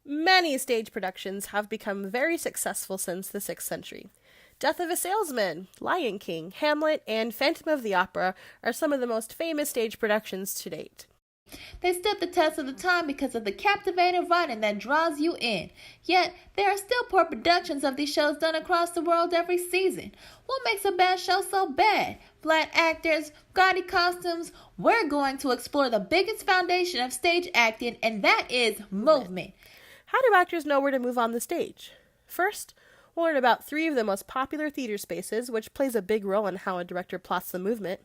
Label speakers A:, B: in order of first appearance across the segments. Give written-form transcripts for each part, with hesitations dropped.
A: Many stage productions have become very successful since the 6th century. Death of a Salesman, Lion King, Hamlet, and Phantom of the Opera are some of the most famous stage productions to date.
B: They stood the test of the time because of the captivating writing that draws you in. Yet, there are still poor productions of these shows done across the world every season. What makes a bad show so bad? Flat actors, gaudy costumes? We're going to explore the biggest foundation of stage acting, and that is movement.
A: How do actors know where to move on the stage? First, we'll learn about 3 of the most popular theater spaces, which plays a big role in how a director plots the movement.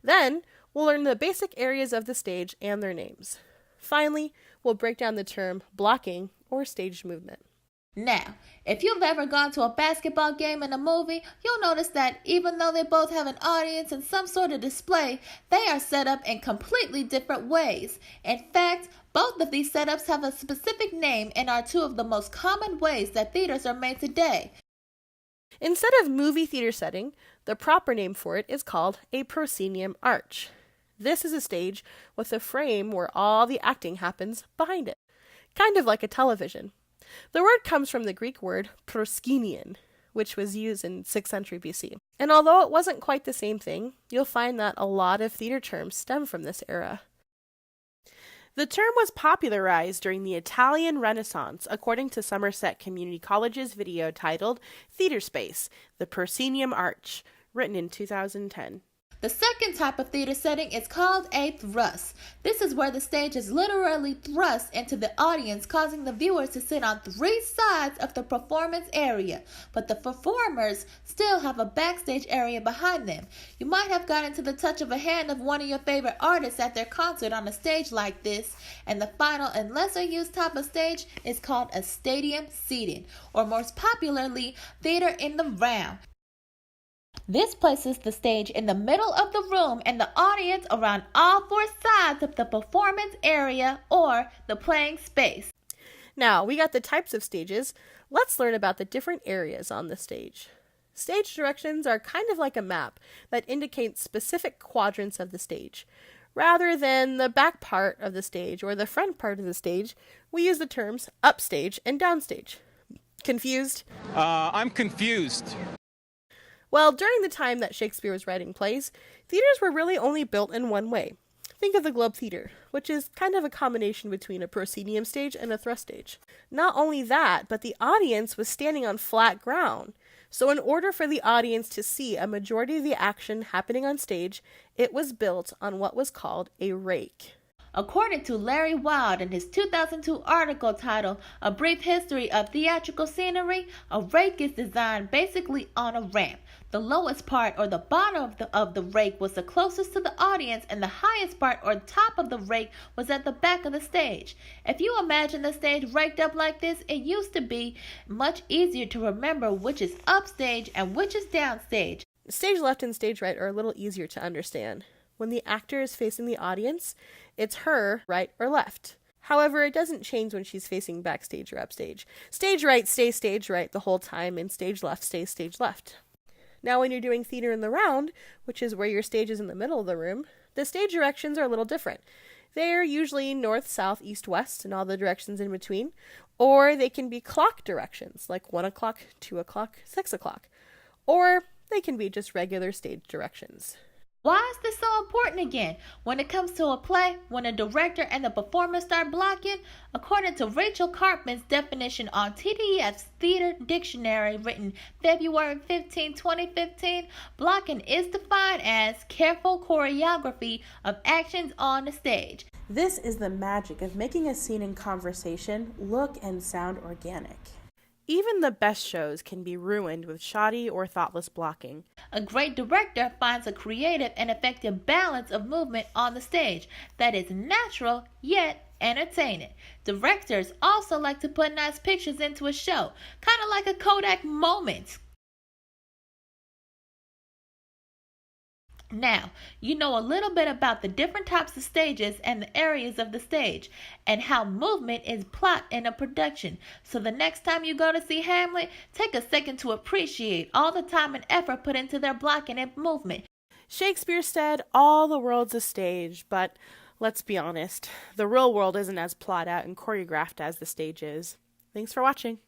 A: Then, we'll learn the basic areas of the stage and their names. Finally, we'll break down the term blocking or stage movement.
B: Now, if you've ever gone to a basketball game and a movie, you'll notice that even though they both have an audience and some sort of display, they are set up in completely different ways. In fact, both of these setups have a specific name and are 2 of the most common ways that theaters are made today.
A: Instead of movie theater setting, the proper name for it is called a proscenium arch. This is a stage with a frame where all the acting happens behind it, kind of like a television. The word comes from the Greek word proskenion, which was used in 6th century BC. And although it wasn't quite the same thing, you'll find that a lot of theater terms stem from this era. The term was popularized during the Italian Renaissance, according to Somerset Community College's video titled Theater Space, the Proscenium Arch, written in 2010.
B: The second type of theater setting is called a thrust. This is where the stage is literally thrust into the audience, causing the viewers to sit on 3 sides of the performance area, but the performers still have a backstage area behind them. You might have gotten to the touch of a hand of one of your favorite artists at their concert on a stage like this, and the final and lesser used type of stage is called a stadium seating, or most popularly, theater in the round. This places the stage in the middle of the room and the audience around all 4 sides of the performance area or the playing space.
A: Now, we got the types of stages. Let's learn about the different areas on the stage. Stage directions are kind of like a map that indicates specific quadrants of the stage. Rather than the back part of the stage or the front part of the stage, we use the terms upstage and downstage. Confused?
C: I'm confused.
A: Well, during the time that Shakespeare was writing plays, theaters were really only built in one way. Think of the Globe Theater, which is kind of a combination between a proscenium stage and a thrust stage. Not only that, but the audience was standing on flat ground. So in order for the audience to see a majority of the action happening on stage, it was built on what was called a rake.
B: According to Larry Wilde in his 2002 article titled A Brief History of Theatrical Scenery, a rake is designed basically on a ramp. The lowest part or the bottom of the rake was the closest to the audience, and the highest part or top of the rake was at the back of the stage. If you imagine the stage raked up like this, it used to be much easier to remember which is upstage and which is downstage.
A: Stage left and stage right are a little easier to understand. When the actor is facing the audience, it's her right or left. However, it doesn't change when she's facing backstage or upstage. Stage right stays stage right the whole time, and stage left stays stage left. Now, when you're doing theater in the round, which is where your stage is in the middle of the room, the stage directions are a little different. They're usually north, south, east, west, and all the directions in between, or they can be clock directions, like 1 o'clock, 2 o'clock, 6 o'clock, or they can be just regular stage directions.
B: Why is this so important again? When it comes to a play, when a director and the performer start blocking, according to Rachel Cartman's definition on TDF's Theater Dictionary written February 15, 2015, blocking is defined as careful choreography of actions on the stage.
A: This is the magic of making a scene in conversation look and sound organic. Even the best shows can be ruined with shoddy or thoughtless blocking.
B: A great director finds a creative and effective balance of movement on the stage that is natural yet entertaining. Directors also like to put nice pictures into a show, kind of like a Kodak moment. Now, you know a little bit about the different types of stages and the areas of the stage and how movement is plot in a production. So the next time you go to see Hamlet, take a second to appreciate all the time and effort put into their blocking and movement.
A: Shakespeare said, "All the world's a stage," but Let's be honest, the real world isn't as plot out and choreographed as the stage is. Thanks for watching.